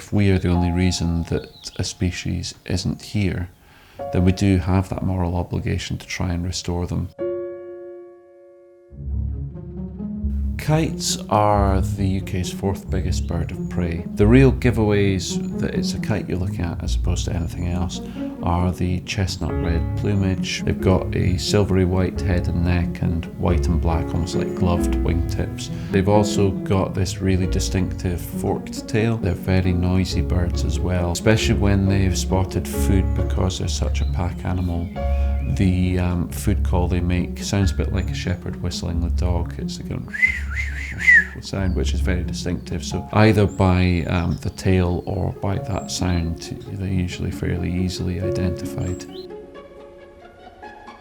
if we are the only reason that a species isn't here, then we do have that moral obligation to try and restore them. Kites are the UK's 4th biggest bird of prey. The real giveaways that it's a kite you're looking at as opposed to anything else are the chestnut red plumage. They've got a silvery white head and neck and white and black, almost like gloved wingtips. They've also got this really distinctive forked tail. They're very noisy birds as well, especially when they've spotted food because they're such a pack animal. The food call they make sounds a bit like a shepherd whistling the dog. It's a kind of sound which is very distinctive. So either by the tail or by that sound, they're usually fairly easily identified.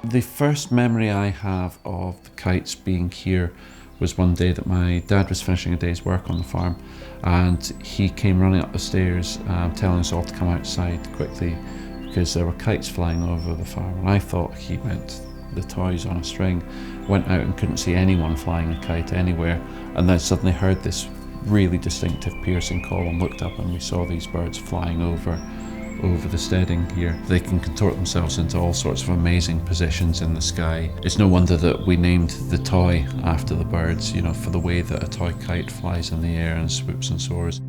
The first memory I have of the kites being here was one day that my dad was finishing a day's work on the farm, and he came running up the stairs telling us all to come outside quickly because there were kites flying over the farm, and I thought he meant the toys on a string. Went out and couldn't see anyone flying a kite anywhere, and then suddenly heard this really distinctive piercing call and looked up and we saw these birds flying over the steading here. They can contort themselves into all sorts of amazing positions in the sky. It's no wonder that we named the toy after the birds, you know, for the way that a toy kite flies in the air and swoops and soars.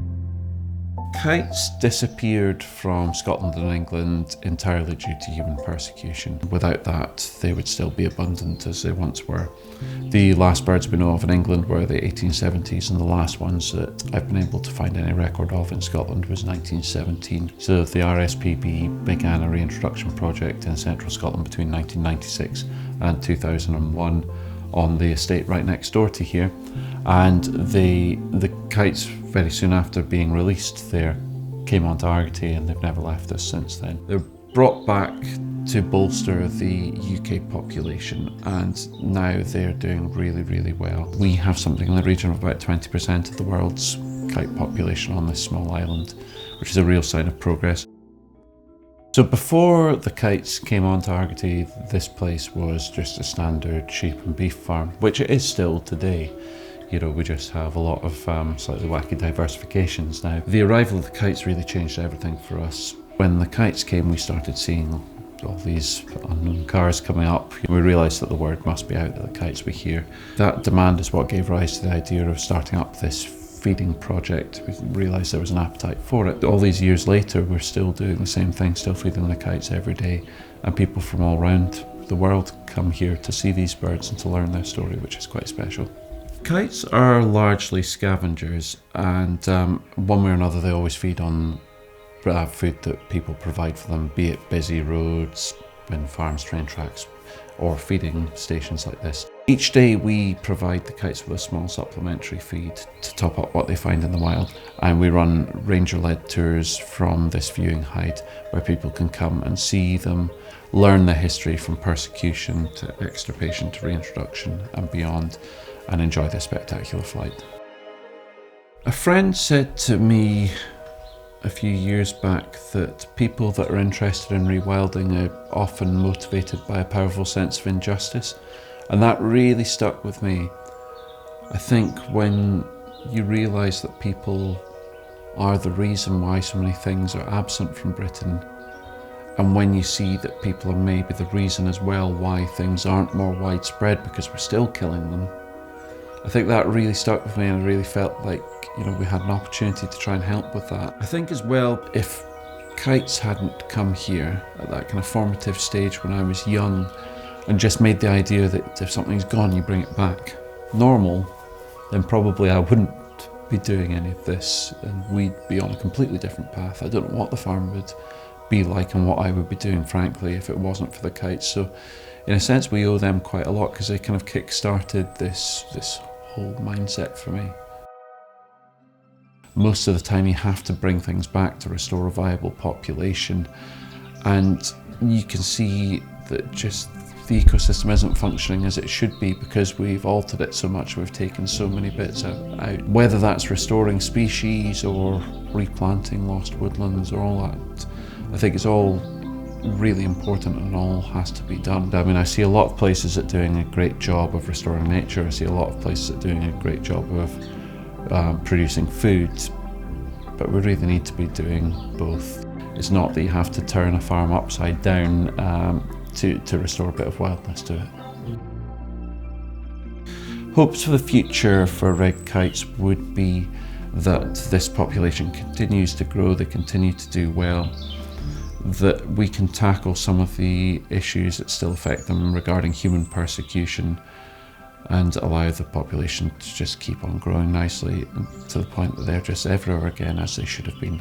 Kites disappeared from Scotland and England entirely due to human persecution. Without that, they would still be abundant as they once were. The last birds we know of in England were the 1870s, and the last ones that I've been able to find any record of in Scotland was 1917. So the RSPB began a reintroduction project in central Scotland between 1996 and 2001 on the estate right next door to here, and the kites very soon after being released there came onto Argaty, and they've never left us since then. They're brought back to bolster the UK population, and now they're doing really, really well. We have something in the region of about 20% of the world's kite population on this small island, which is a real sign of progress. So before the kites came onto Argaty, this place was just a standard sheep and beef farm, which it is still today. You know, we just have a lot of slightly wacky diversifications now. The arrival of the kites really changed everything for us. When the kites came, we started seeing all these unknown cars coming up. We realised that the word must be out that the kites were here. That demand is what gave rise to the idea of starting up this feeding project. We realised there was an appetite for it. All these years later, we're still doing the same thing, still feeding the kites every day, and people from all around the world come here to see these birds and to learn their story, which is quite special. Kites are largely scavengers, and one way or another they always feed on food that people provide for them, be it busy roads, wind farms, train tracks, or feeding stations like this. Each day we provide the kites with a small supplementary feed to top up what they find in the wild, and we run ranger-led tours from this viewing hide where people can come and see them, learn the history from persecution to extirpation to reintroduction and beyond, and enjoy their spectacular flight. A friend said to me a few years back that people that are interested in rewilding are often motivated by a powerful sense of injustice, and that really stuck with me. I think when you realise that people are the reason why so many things are absent from Britain, and when you see that people are maybe the reason as well why things aren't more widespread because we're still killing them, I think that really stuck with me, and I really felt like, you know, we had an opportunity to try and help with that. I think as well, if kites hadn't come here at that kind of formative stage when I was young and just made the idea that if something's gone, you bring it back normal, then probably I wouldn't be doing any of this and we'd be on a completely different path. I don't know what the farm would be like and what I would be doing, frankly, if it wasn't for the kites. So in a sense, we owe them quite a lot because they kind of kick-started this whole mindset for me. Most of the time you have to bring things back to restore a viable population, and you can see that just the ecosystem isn't functioning as it should be because we've altered it so much, we've taken so many bits out. Whether that's restoring species or replanting lost woodlands or all that, I think it's all really important and all has to be done. I mean, I see a lot of places that are doing a great job of restoring nature. I see a lot of places that are doing a great job of producing food, but we really need to be doing both. It's not that you have to turn a farm upside down to restore a bit of wildness to it. Hopes for the future for red kites would be that this population continues to grow, they continue to do well, that we can tackle some of the issues that still affect them regarding human persecution, and allow the population to just keep on growing nicely to the point that they're just everywhere again as they should have been.